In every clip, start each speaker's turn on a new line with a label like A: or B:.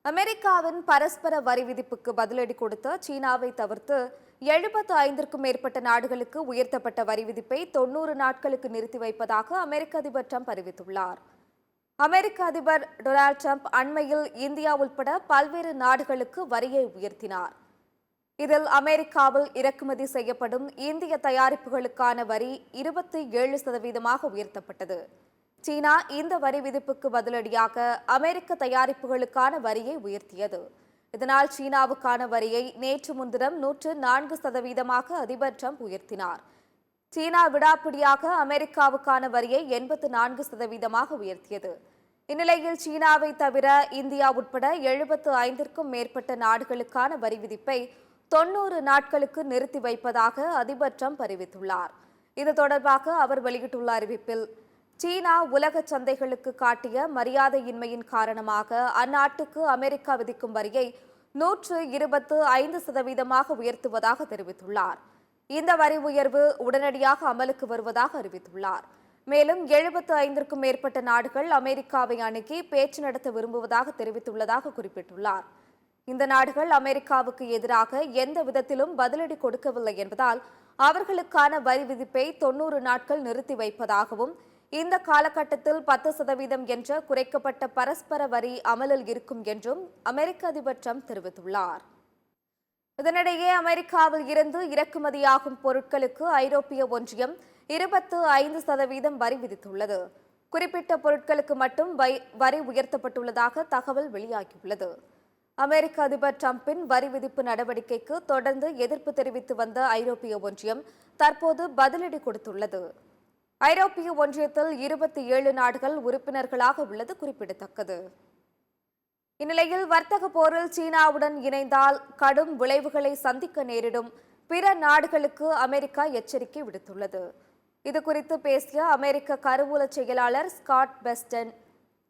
A: அமெரிக்காவின் பரஸ்பர வரி விதிப்புக்கு பதிலடி கொடுத்த சீனாவை தவிர்த்து 75க்கும் மேற்பட்ட நாடுகளுக்கு உயர்த்தப்பட்ட வரி விதிப்பை 90 நாட்களுக்கு நிறுத்தி வைப்பதாக அமெரிக்க அதிபர் ட்ரம்ப் அறிவித்துள்ளார். அமெரிக்க அதிபர் டொனால்டு ட்ரம்ப் அண்மையில் இந்தியா உட்பட பல்வேறு நாடுகளுக்கு வரியை உயர்த்தினார். இதில் அமெரிக்காவில் இறக்குமதி செய்யப்படும் இந்திய தயாரிப்புகளுக்கான வரி 27% உயர்த்தப்பட்டது. சீனா இந்த வரி விதிப்புக்கு பதிலடியாக அமெரிக்க தயாரிப்புகளுக்கான வரியை உயர்த்தியது. இதனால் சீனாவுக்கான வரியை நேற்று முன்தினம் 104% அதிபர் ட்ரம்ப் உயர்த்தினார். சீனா விடாப்பிடியாக அமெரிக்காவுக்கான வரியை 84% உயர்த்தியது. இந்நிலையில் சீனாவை தவிர இந்தியா உட்பட 75க்கும் மேற்பட்ட நாடுகளுக்கான வரி விதிப்பை 90 நாட்களுக்கு நிறுத்தி வைப்பதாக அதிபர் ட்ரம்ப் அறிவித்துள்ளார். இது தொடர்பாக அவர் வெளியிட்டுள்ள அறிவிப்பில், சீனா உலக சந்தைகளுக்கு காட்டிய மரியாதையின்மையின் காரணமாக அந்நாட்டுக்கு அமெரிக்கா விதிக்கும் வரியை 125% உயர்த்துவதாக தெரிவித்துள்ளார். இந்த வரி உயர்வு உடனடியாக அமலுக்கு வருவதாக அறிவித்துள்ளார். மேலும் 75க்கும் மேற்பட்ட நாடுகள் அமெரிக்காவை அணுகி பேச்சு நடத்த விரும்புவதாக தெரிவித்துள்ளதாக குறிப்பிட்டுள்ளார். இந்த நாடுகள் அமெரிக்காவுக்கு எதிராக எந்த விதத்திலும் பதிலடி கொடுக்கவில்லை என்பதால் அவர்களுக்கான வரி விதிப்பை 90 நாட்கள் நிறுத்தி வைப்பதாகவும், இந்த காலகட்டத்தில் 10% என்ற குறைக்கப்பட்ட பரஸ்பர வரி அமலில் இருக்கும் என்றும் அமெரிக்க அதிபர் ட்ரம்ப் தெரிவித்துள்ளார். இதனிடையே அமெரிக்காவில் இருந்து இறக்குமதியாகும் பொருட்களுக்கு ஐரோப்பிய ஒன்றியம் 25% வரி விதித்துள்ளது. குறிப்பிட்ட பொருட்களுக்கு மட்டும் வரி உயர்த்தப்பட்டுள்ளதாக தகவல் வெளியாகியுள்ளது. அமெரிக்க அதிபர் ட்ரம்பின் வரி விதிப்பு நடவடிக்கைக்கு தொடர்ந்து எதிர்ப்பு தெரிவித்து வந்த ஐரோப்பிய ஒன்றியம் தற்போது பதிலடி கொடுத்துள்ளது. ஐரோப்பிய ஒன்றியத்தில் 27 நாடுகள் உறுப்பினர்களாக உள்ளது குறிப்பிடத்தக்கது. இந்நிலையில் வர்த்தக போரில் சீனாவுடன் இணைந்தால் கடும் விளைவுகளை சந்திக்க நேரிடும் பிற நாடுகளுக்கு அமெரிக்கா எச்சரிக்கை விடுத்துள்ளது. இதுகுறித்து பேசிய அமெரிக்க கருவூல செயலாளர் ஸ்காட் பெஸ்டன்,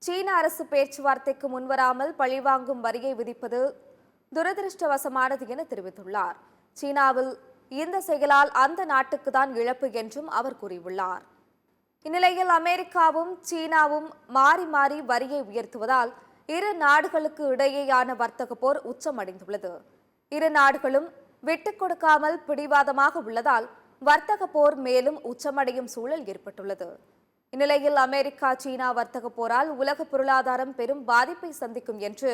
A: சீன அரசு பேச்சுவார்த்தைக்கு முன்வராமல் பழிவாங்கும் வரியை விதிப்பது துரதிருஷ்டவசமானது என தெரிவித்துள்ளார். சீனாவில் இந்த செயலால் அந்த நாட்டுக்கு தான் இழப்பு என்றும் அவர் கூறியுள்ளார். இந்நிலையில் அமெரிக்காவும் சீனாவும் மாறி மாறி வரியை உயர்த்துவதால் இரு நாடுகளுக்கு இடையேயான வர்த்தக போர் உச்சமடைந்துள்ளது. இரு நாடுகளும் விட்டுக் கொடுக்காமல் பிடிவாதமாக உள்ளதால் வர்த்தக போர் மேலும் உச்சமடையும் சூழல் ஏற்பட்டுள்ளது. இந்நிலையில் அமெரிக்கா சீனா வர்த்தக போரால் உலக பொருளாதாரம் பெரும் பாதிப்பை சந்திக்கும் என்று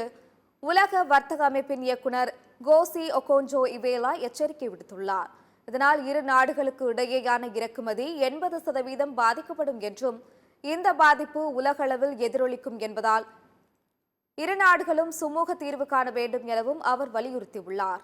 A: உலக வர்த்தக அமைப்பின் இயக்குநர் கோசி ஒகோன்ஜோ இவேலா எச்சரிக்கை விடுத்துள்ளார். இதனால் இரு நாடுகளுக்கு இடையேயான இறக்குமதி 80% பாதிக்கப்படும் என்றும், இந்த பாதிப்பு உலகளவில் எதிரொலிக்கும் என்பதால் இரு நாடுகளும் சுமூக தீர்வு காண வேண்டும் எனவும் அவர் வலியுறுத்தியுள்ளார்.